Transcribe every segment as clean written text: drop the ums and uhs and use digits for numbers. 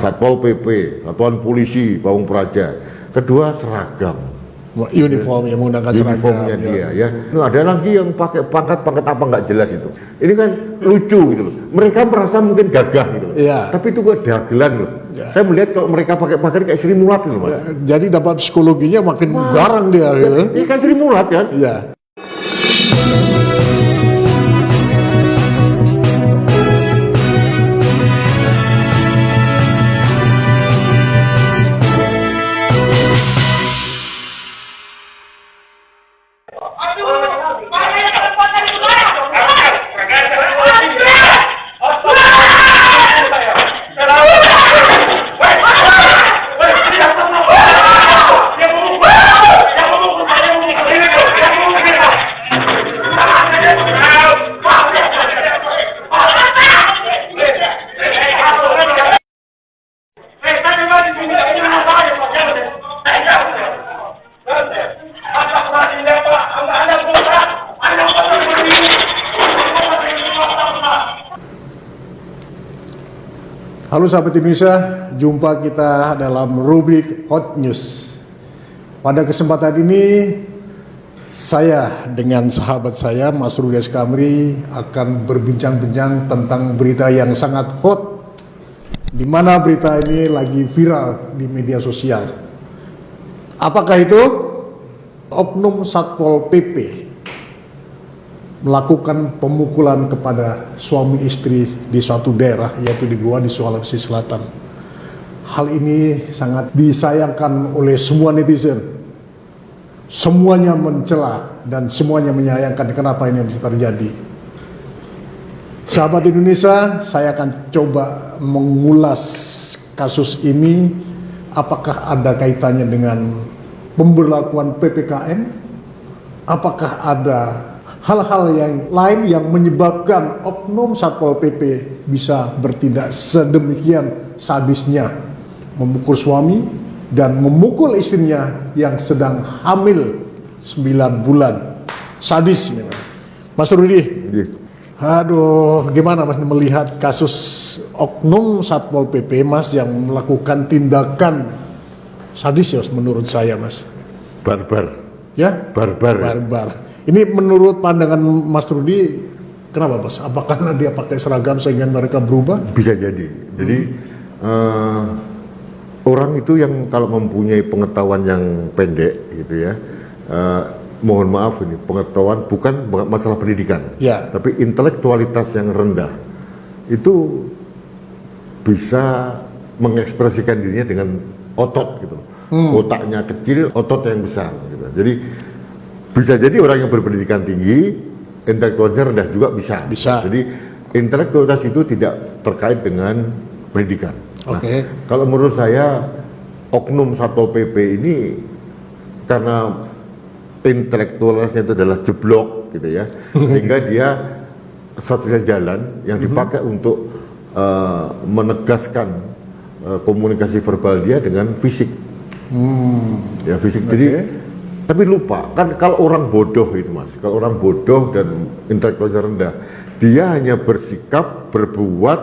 Satpol PP, Satuan Polisi, Pamung Praja. Kedua, seragam. Uniform yang menggunakan Uniformnya seragam. dia ya. Nah, ada lagi yang pakai pangkat apa nggak jelas itu. Ini kan lucu gitu loh. Mereka merasa mungkin gagah gitu loh. Iya. Tapi itu kok dagelan loh. Ya. Saya melihat kalau mereka pakai pakaian kayak Sri Mulat gitu Mas. Jadi dapat psikologinya makin garang dia gitu. Ini kan Sri Mulat kan? Iya. Halo sahabat Indonesia, jumpa kita dalam rubrik Hot News. Pada kesempatan ini, saya dengan sahabat saya, Mas Rudi Kamri, akan berbincang-bincang tentang berita yang sangat hot, di mana berita ini lagi viral di media sosial. Apakah itu? Oknum Satpol PP melakukan pemukulan kepada suami istri di suatu daerah, yaitu di Goa di Sulawesi Selatan. Hal ini sangat disayangkan oleh semua netizen. Semuanya mencela dan semuanya menyayangkan kenapa ini bisa terjadi. Sahabat Indonesia, saya akan coba mengulas kasus ini. Apakah ada kaitannya dengan pemberlakuan PPKM? Apakah ada hal-hal yang lain yang menyebabkan oknum Satpol PP bisa bertindak sedemikian sadisnya, memukul suami dan memukul istrinya yang sedang hamil 9 bulan. Sadis memang. Mas Rudi, aduh, gimana Mas melihat kasus oknum Satpol PP Mas yang melakukan tindakan sadis ya menurut saya Mas? Barbar. Ya? Barbar. Barbar. Ini menurut pandangan Mas Rudi, kenapa Mas? Apakah karena dia pakai seragam sehingga mereka berubah? Bisa jadi. Jadi orang itu yang kalau mempunyai pengetahuan yang pendek gitu ya, mohon maaf ini pengetahuan bukan masalah pendidikan, Ya. tapi intelektualitas yang rendah itu bisa mengekspresikan dirinya dengan otot gitu. Otaknya kecil, otot yang besar gitu. Jadi bisa jadi orang yang berpendidikan tinggi, intelektualitasnya rendah juga bisa. Bisa. Jadi intelektualitas itu tidak terkait dengan pendidikan. Oke. Nah, kalau menurut saya oknum Satpol PP ini karena intelektualitasnya itu adalah jeblok gitu ya, sehingga dia satu-satunya jalan yang dipakai untuk menegaskan komunikasi verbal dia dengan fisik. Ya fisik. Jadi tapi lupa, kan kalau orang bodoh itu Mas, kalau orang bodoh dan intelektualnya rendah, dia hanya bersikap, berbuat,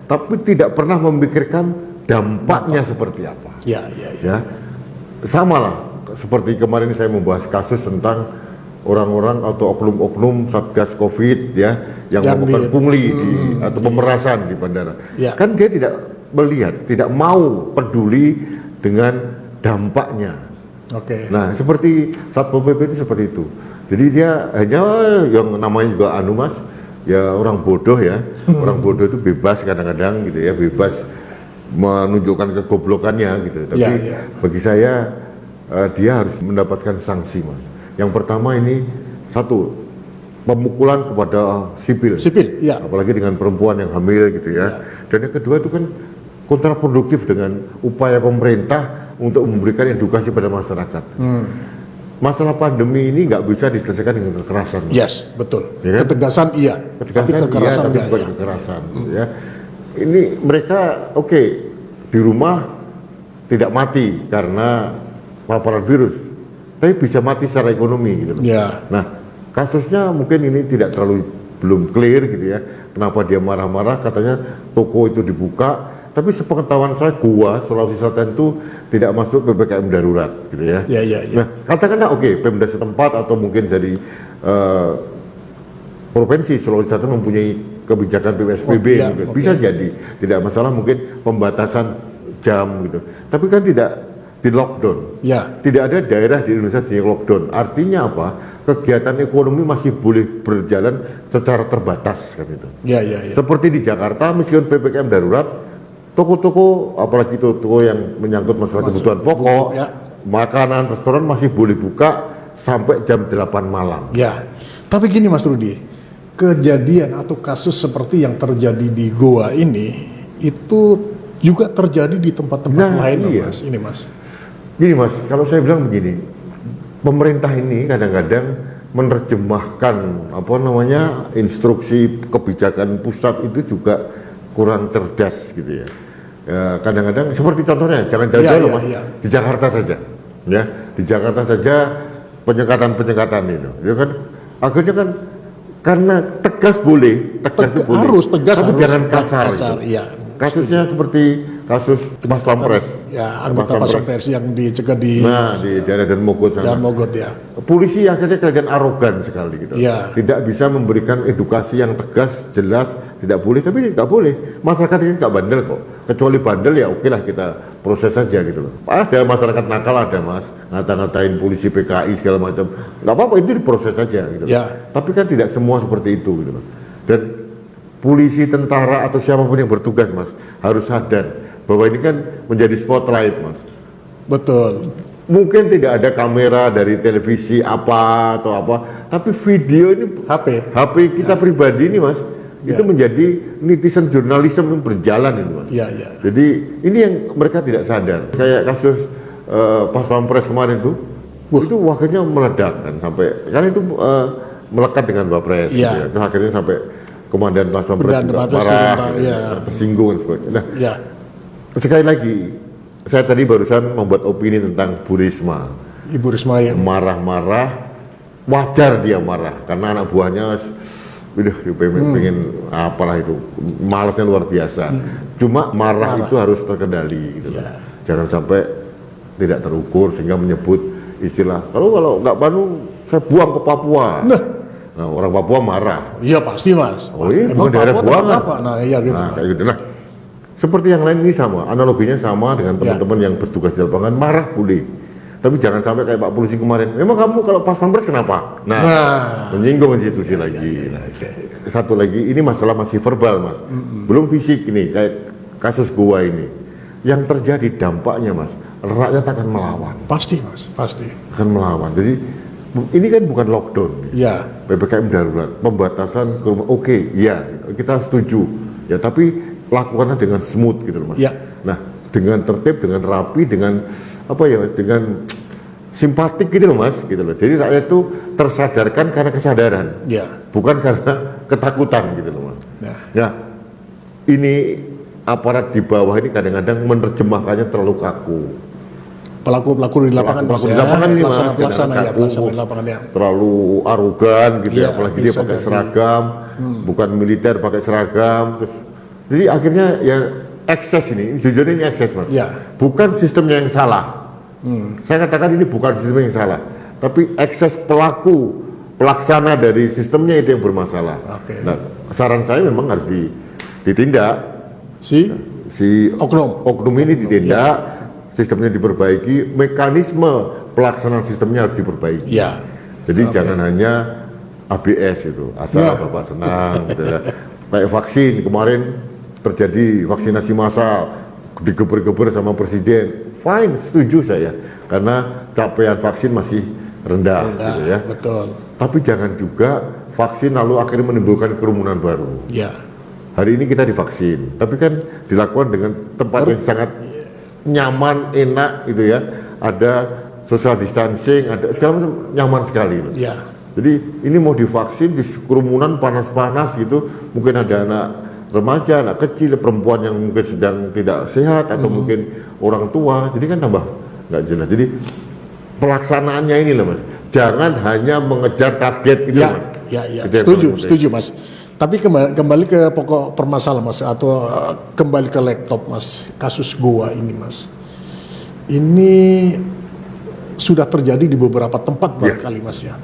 tapi tidak pernah memikirkan dampaknya seperti apa. Ya. Sama lah, seperti kemarin saya membahas kasus tentang orang-orang atau oknum-oknum Satgas Covid ya, yang melakukan pungli atau pemerasan di bandara. Ya. Kan dia tidak melihat, tidak mau peduli dengan dampaknya. Oke. Nah, seperti Satpol PP itu seperti itu. Jadi dia hanya yang namanya juga Mas, ya orang bodoh ya. Orang bodoh itu bebas kadang-kadang gitu ya, bebas menunjukkan kegoblokannya gitu. Tapi bagi saya dia harus mendapatkan sanksi Mas. Yang pertama ini satu, pemukulan kepada sipil. Ya. Apalagi dengan perempuan yang hamil gitu ya. Dan yang kedua itu kan kontraproduktif dengan upaya pemerintah untuk memberikan edukasi pada masyarakat. Masalah pandemi ini nggak bisa diselesaikan dengan kekerasan. Yes, betul. Ya kan? Ketegasan iya, tapi kekerasan tapi bukan kekerasan. Ya. Ini mereka di rumah tidak mati karena paparan virus, tapi bisa mati secara ekonomi gitu. Ya. Nah, kasusnya mungkin ini belum clear gitu ya. Kenapa dia marah-marah? Katanya toko itu dibuka Tapi sepengetahuan saya, Goa, Sulawesi Selatan itu tidak masuk PPKM darurat, gitu ya. Ya. Nah, katakanlah oke, Pemda setempat atau mungkin dari provinsi Sulawesi Selatan mempunyai kebijakan PSBB, gitu. Bisa jadi, tidak masalah mungkin pembatasan jam gitu. Tapi kan tidak di lockdown. Ya. Tidak ada daerah di Indonesia di lockdown. Artinya apa? Kegiatan ekonomi masih boleh berjalan secara terbatas kan itu. Ya. Seperti di Jakarta, meskipun PPKM darurat, toko-toko, apalagi toko yang menyangkut masalah kebutuhan pokok, ya. makanan, restoran masih boleh buka sampai jam 8 malam. Ya. Tapi gini Mas Rudi, kejadian atau kasus seperti yang terjadi di Goa ini itu juga terjadi di tempat-tempat lain, iya. Mas. Ini Mas. Gini Mas, kalau saya bilang begini, pemerintah ini kadang-kadang menerjemahkan instruksi kebijakan pusat itu juga kurang cerdas gitu ya. Kadang-kadang seperti contohnya, jangan jauh-jauh loh Mas, di Jakarta saja, ya, di Jakarta saja penyekatan itu, ya kan, akhirnya kan karena tegas boleh, tegas itu boleh, harus tegas, tapi harus jangan kasar. Gitu. Iya. Kasusnya seperti kasus Pas Pampres, ya, anggota Pas Pampres yang dicegat di daerah dan Mogot sana. Dan Mogot ya. Polisi akhirnya kelihatan arogan sekali gitu. Ya. Tidak bisa memberikan edukasi yang tegas, jelas, tidak boleh, tapi nggak boleh. Masyarakat ini nggak bandel kok. Kecuali bandel ya oke lah kita proses saja gitu loh. Ada masyarakat nakal ada Mas, ngata-ngatain polisi PKI segala macam. Nggak apa-apa, itu diproses saja gitu. Ya. Tapi kan tidak semua seperti itu gitu loh. Dan polisi, tentara atau siapapun yang bertugas Mas harus sadar bahwa ini kan menjadi spotlight Mas. Betul. Mungkin tidak ada kamera dari televisi apa atau apa, tapi video ini HP kita pribadi ini Mas, itu menjadi netizen jurnalisme yang berjalan ini Mas. Ya. Jadi ini yang mereka tidak sadar. Kayak kasus Pas Pampres kemarin itu akhirnya meledak kan sampai karena itu melekat dengan Wapres gitu ya. Terus akhirnya sampai Komandan Pas Pampres juga marah, tersinggung dan sebagainya. Nah, sekali lagi, saya tadi barusan membuat opini tentang Bu Risma. Ibu Risma yang marah-marah, wajar dia marah karena anak buahnya pengen apalah itu, malasnya luar biasa. Cuma marah itu harus terkendali gitu kan. Jangan sampai tidak terukur sehingga menyebut istilah kalau nggak Bandung saya buang ke Papua. Nah, orang Papua marah. Iya pasti Mas. Oh iya, bukan daerah buangan. Nah iya gitu. Nah, kayak gitu. Nah, seperti yang lain ini sama, analoginya sama dengan teman-teman yang bertugas di lapangan, marah boleh. Tapi jangan sampai kayak Pak Polisi kemarin, memang kamu kalau Pas Pampres kenapa? Nah, menyinggung institusi lagi. Satu lagi, ini masalah masih verbal Mas, belum fisik ini, kayak kasus Goa ini. Yang terjadi dampaknya Mas, rakyat akan melawan. Pasti Mas, pasti. Akan melawan, jadi ini kan bukan lockdown. Ya. PPKM darurat, pembatasan, kita setuju. Ya, tapi lakukanlah dengan smooth gitu loh Mas. Ya. Nah, dengan tertib, dengan rapi, dengan dengan simpatik gitu loh Mas, gitu loh. Jadi rakyat itu tersadarkan karena kesadaran, bukan karena ketakutan gitu loh Mas. Nah, ini aparat di bawah ini kadang-kadang menerjemahkannya terlalu kaku. Pelaku-pelaku di lapangan, pelaku di lapangan ini Mas, pelaksana di lapangan ya. Terlalu arogan gitu ya, apalagi dia pakai seragam, bukan militer pakai seragam, terus jadi akhirnya ya ekses ini, jujur ini ekses Mas. Bukan sistemnya yang salah. Saya katakan ini bukan sistem yang salah, tapi ekses pelaksana dari sistemnya itu yang bermasalah. Nah, saran saya memang harus ditindak. Si oknum ini ditindak. Sistemnya diperbaiki, mekanisme pelaksanaan sistemnya harus diperbaiki. Jadi jangan hanya ABS itu, asal Bapak senang gitu ya. Kayak vaksin kemarin terjadi vaksinasi massal, digeber-geber sama presiden. Fine, setuju saya, karena capaian vaksin masih rendah gitu ya. Betul. Tapi jangan juga vaksin lalu akhirnya menimbulkan kerumunan baru. Hari ini kita divaksin, tapi kan dilakukan dengan tempat yang sangat nyaman, enak gitu ya, ada social distancing, ada segala macam, nyaman sekali. Jadi ini mau divaksin di kerumunan panas-panas gitu, mungkin ada anak remaja, anak kecil, perempuan yang mungkin sedang tidak sehat atau mungkin orang tua, jadi kan tambah nggak jelas. Jadi pelaksanaannya ini loh Mas, jangan hanya mengejar target gitu Mas. Setuju Mas. Tapi kembali ke pokok permasalahan Mas, atau kembali ke laptop Mas, kasus Goa ini Mas. Ini sudah terjadi di beberapa tempat barangkali Mas ya.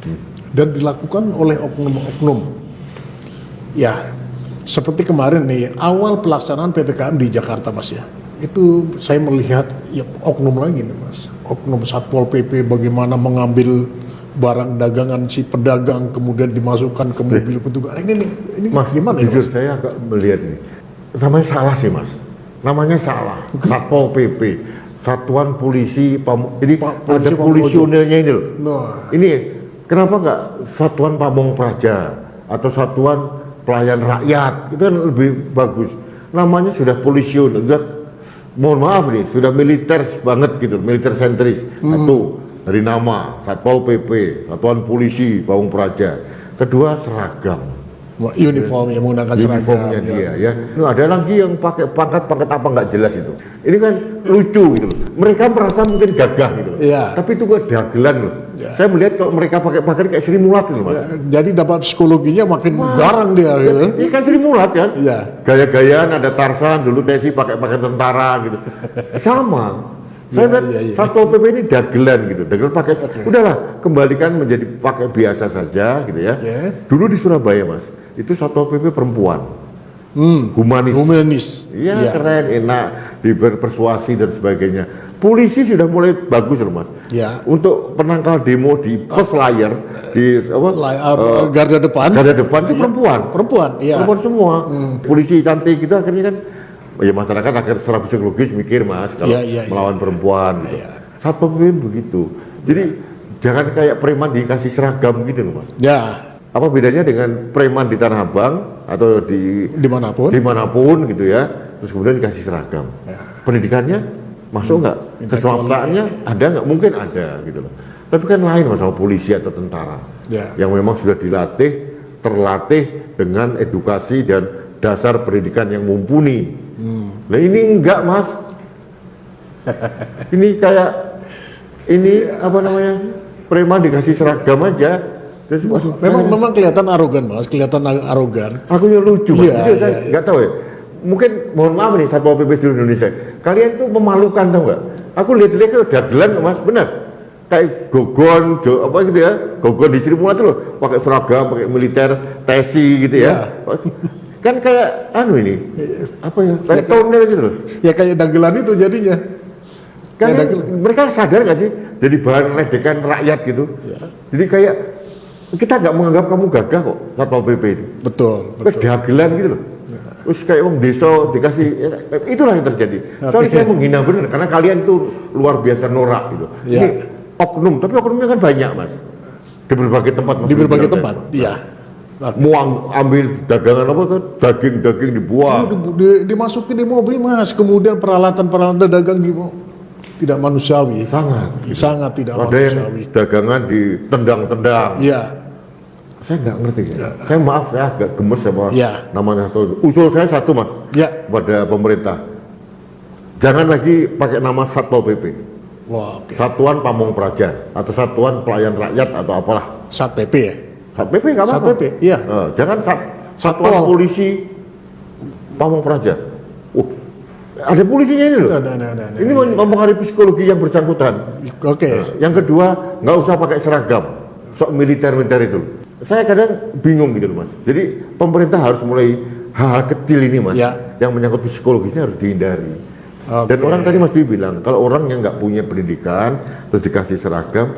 Dan dilakukan oleh oknum-oknum. Ya, seperti kemarin nih, awal pelaksanaan PPKM di Jakarta Mas ya. Itu saya melihat ya oknum lagi nih Mas. Oknum Satpol PP bagaimana mengambil barang dagangan si pedagang kemudian dimasukkan ke mobil petugas. Ini Mas, gimana jujur Mas? saya agak melihat ini. Namanya salah sih Mas. Namanya salah. Satpol PP, Satuan Polisi ini ada polisionilnya ini loh. Nah, Ini kenapa nggak Satuan Pamong Praja atau Satuan Pelayan Rakyat? Itu kan lebih bagus. Namanya sudah polisionil, sudah mohon maaf nih, sudah militer banget gitu, militer sentris. Satu dari nama Satpol PP, Satuan Polisi Pamong Praja. Kedua seragam. uniform yang menggunakan seragam. Uniformnya dia ya. Nah, ada lagi yang pakai pangkat apa nggak jelas itu. Ini kan lucu gitu loh. Mereka merasa mungkin gagah gitu loh. Iya. Tapi itu kan dagelan loh. Saya melihat kalau mereka pakai pakaian kayak Sri Mulat gitu Mas. Ya, jadi dapat psikologinya makin garang dia gitu. Ini kan Sri Mulat kan. Iya. Gaya-gayaan ada Tarsan, dulu Tesi pakai pakaian tentara gitu. Sama. Saya lihat iya. Satpol PP ini dagelan gitu. Dagelan pakai udahlah kembalikan menjadi pakai biasa saja gitu ya. Oke. Dulu di Surabaya Mas, itu Satpol PP perempuan. Humanis. Iya, keren, enak, dipersuasi dan sebagainya. Polisi sudah mulai bagus loh Mas. Ya. Untuk penangkal demo di pos layar di Garda depan. garda depan itu perempuan. Perempuan, iya. Perempuan semua. Polisi cantik gitu akhirnya kan ya masyarakat akhirnya secara psikologis mikir Mas kalau Iya. melawan perempuan. Gitu. Iya. Satpol PP begitu. Jadi jangan kayak preman dikasih seragam gitu loh Mas. Ya, Apa bedanya dengan preman di Tanah Abang atau dimanapun gitu ya, terus kemudian dikasih seragam. Pendidikannya masuk nggak? Keselamataannya ada nggak? Mungkin ada gitu loh. Tapi kan lain Mas sama polisi atau tentara Ya. yang memang sudah terlatih dengan edukasi dan dasar pendidikan yang mumpuni. Nah ini enggak Mas. Ini kayak apa namanya, preman dikasih seragam aja. Terus, memang kelihatan arogan Mas, kelihatan arogan. aku yang lucu Mas. Iya, Itu saya nggak tahu ya. Mungkin mohon maaf nih Satpol PP seluruh Indonesia. Kalian tuh memalukan tau nggak? Aku lihat-lihat itu dagelan kok Mas, benar. Kayak gogon, apa gitu ya, gogon di Sri Mulat tuh loh, pakai seragam, pakai militer, tesi gitu ya. Kan kayak ini, apa ya, kayak tonel gitu loh. Ya kayak dagelan itu jadinya. Kan Ya, mereka sadar nggak sih jadi bahan ledekan rakyat gitu. Jadi kayak kita nggak menganggap kamu gagah kok Satpol PP itu. Betul. Dagelan gitu loh. Terus kayak wong desa dikasih, itulah yang terjadi. Soalnya saya menghina bener karena kalian tuh luar biasa norak gitu. Ya. Ini oknum, tapi oknumnya kan banyak Mas. Di berbagai tempat Mas. Di berbagai tempat, iya. Mau ambil dagangan apa kan, daging dibuang. Dimasukin di mobil Mas, kemudian peralatan dagang tidak manusiawi. Sangat tidak Ada yang manusiawi. dagangan ditendang-tendang. Iya. Saya nggak ngerti ya. Saya maaf, saya agak gemes sama Ya. namanya satu. Usul saya satu Mas, Ya. pada pemerintah. Jangan lagi pakai nama Satpol PP. Wah, oke. Satuan Pamong Praja atau Satuan Pelayan Rakyat atau apalah. Sat PP ya. Sat PP nggak apa-apa. Sat PP, iya. Jangan Satuan Satpol. Polisi Pamong Praja. Ada polisinya ini loh. Ada. Ini mempengaruhi psikologi yang bersangkutan. Oke. Yang kedua, nggak usah pakai seragam, sok militer itu. Saya kadang bingung gitu loh Mas. Jadi pemerintah harus mulai hal-hal kecil ini Mas, Ya. yang menyangkut psikologisnya harus dihindari. Oke. Dan orang tadi Mas Dwi bilang, kalau orang yang nggak punya pendidikan terus dikasih seragam,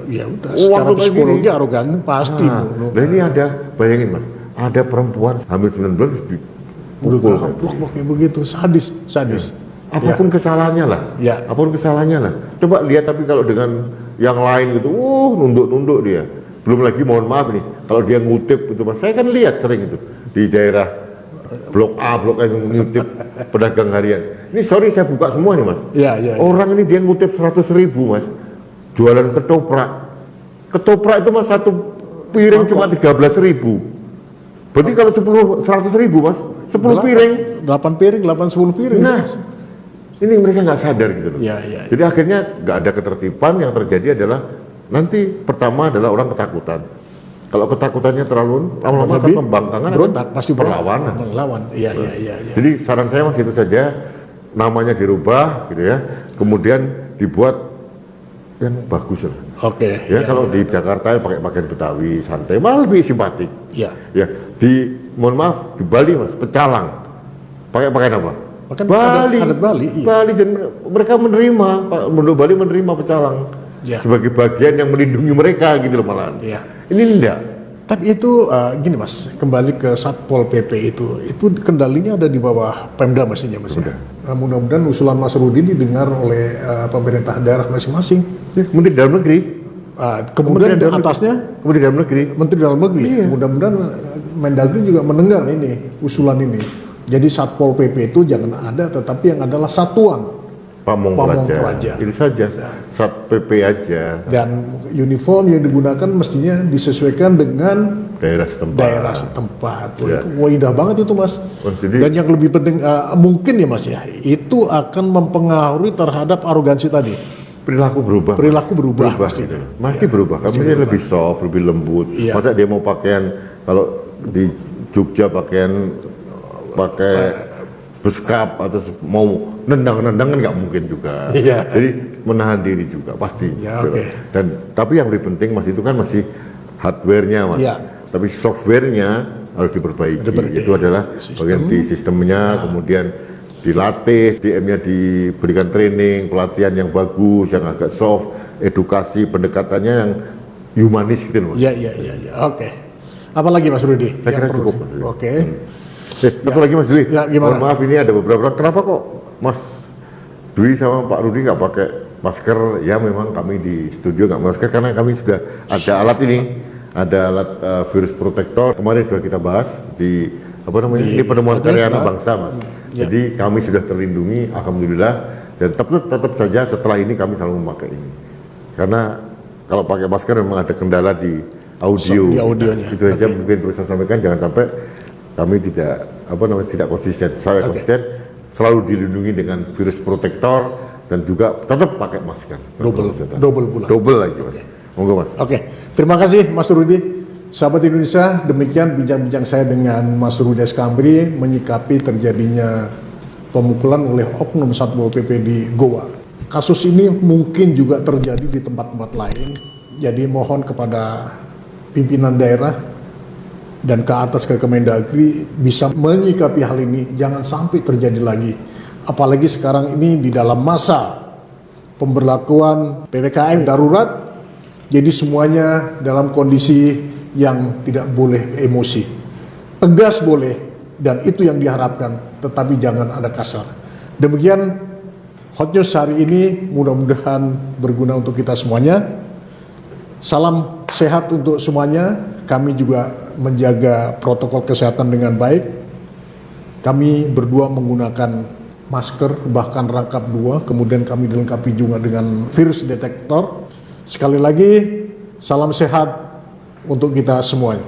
Ya udah, secara kayak psikologi gini. arogan pasti. Nah ini ada, bayangin Mas, ada perempuan hamil 9 bulan terus dipukul. Udah gampang kayak begitu, sadis. Apapun kesalahannya lah, Ya. apapun kesalahannya lah. Coba lihat tapi kalau dengan yang lain gitu, nunduk dia. Belum lagi mohon maaf nih, kalau dia ngutip itu Mas, saya kan lihat sering itu di daerah Blok A, Blok A yang ngutip pedagang harian. Ini sorry saya buka semua nih Mas. Ya. Orang ini dia ngutip 100.000 Mas, jualan ketoprak. Ketoprak itu Mas satu piring cuma 13.000. Berarti kalau 100.000 Mas, 10 piring. 8 piring, 10 piring. Nah, ini mereka nggak sadar gitu loh. Ya. Jadi akhirnya nggak ada ketertiban, yang terjadi adalah nanti pertama adalah orang ketakutan. Kalau ketakutannya terlalu lama-lama akan Lebih pembangkangan, berontak, pasti perlawanan. melawan. Iya. Jadi saran saya Mas itu saja, namanya dirubah gitu ya, kemudian dibuat yang bagus lah. Oke. Ya, kalau di Jakarta ya pakai pakaian Betawi santai malah lebih simpatik. Iya. Ya, mohon maaf di Bali Mas, pecalang. Pakai pakaian apa? Bahkan Bali. adat Bali, iya. Bali, dan mereka menerima, penduduk Bali menerima pecalang Ya. sebagai bagian yang melindungi mereka gitu loh malahan. Iya. Ini enggak. Tapi itu gini Mas, kembali ke Satpol PP itu kendalinya ada di bawah Pemda mestinya Mas ya. Mudah-mudahan usulan Mas Rudi didengar oleh pemerintah daerah masing-masing. Menteri Dalam Negeri, Kemudian Kementerian Dalam atasnya Menteri Dalam Negeri. Menteri Dalam Negeri. Iya. Mudah-mudahan Mendagri juga mendengar ini usulan ini. Jadi Satpol PP itu jangan ada, tetapi yang adalah satuan Pamong Praja. Praja. Itu saja. Sat PP aja. dan uniform yang digunakan mestinya disesuaikan dengan Daerah setempat. daerah setempat. Ya. Itu wah, indah banget itu Mas. Oh, jadi- Dan yang lebih penting mungkin ya Mas ya, itu akan mempengaruhi terhadap arogansi tadi. Perilaku berubah. Perilaku berubah pasti. gitu. Pasti berubah. Kami lebih soft, lebih lembut. Iya. Masa dia mau pakaian, kalau di Jogja pakai beskap atau mau nendang-nendang kan nggak mungkin juga. Iya. Jadi menahan diri juga pasti. Ya, oke. Dan tapi yang lebih penting Mas itu kan masih hardware-nya Mas. Iya. Tapi software-nya harus diperbaiki. Itu adalah bagian di sistemnya, kemudian dilatih, DM-nya diberikan training, pelatihan yang bagus, yang agak soft, edukasi pendekatannya yang humanis gitu Mas. Iya. Oke. Apalagi Mas Rudi? Saya kira yang perlu cukup, di- Mas Rudi. Oke. Satu lagi Mas Dwi. Ya, gimana? Mohon maaf ini ada beberapa. Kenapa kok Mas Dwi sama Pak Rudi nggak pakai masker? Ya memang kami di studio nggak pakai masker karena kami sudah ada alat ini, ada alat virus protektor. Kemarin sudah kita bahas di apa namanya? Ini penemuan karya anak bangsa Mas. Ya. Jadi kami sudah terlindungi, alhamdulillah. Dan tetap saja setelah ini kami selalu memakai ini. Karena kalau pakai masker memang ada kendala di audio. Di audionya. Itu aja mungkin perlu saya sampaikan, jangan sampai kami tidak konsisten. Saya Oke. konsisten, selalu dilindungi dengan virus protektor dan juga tetap pakai masker. Double bulan. Double lagi Mas. Monggo Mas. Oke, terima kasih Mas Rudi. Sahabat Indonesia, demikian bincang-bincang saya dengan Mas Rudi Skambri menyikapi terjadinya pemukulan oleh oknum Satpol PP di Goa. Kasus ini mungkin juga terjadi di tempat-tempat lain. Jadi mohon kepada pimpinan daerah dan ke atas ke Kemendagri bisa menyikapi hal ini, jangan sampai terjadi lagi. Apalagi sekarang ini di dalam masa pemberlakuan PPKM darurat, jadi semuanya dalam kondisi yang tidak boleh emosi. Tegas boleh, dan itu yang diharapkan, tetapi jangan ada kasar. Demikian Hot News hari ini, mudah-mudahan berguna untuk kita semuanya. Salam sehat untuk semuanya. Kami juga menjaga protokol kesehatan dengan baik. Kami berdua menggunakan masker, bahkan rangkap 2, kemudian kami dilengkapi juga dengan virus detektor. Sekali lagi, salam sehat untuk kita semuanya.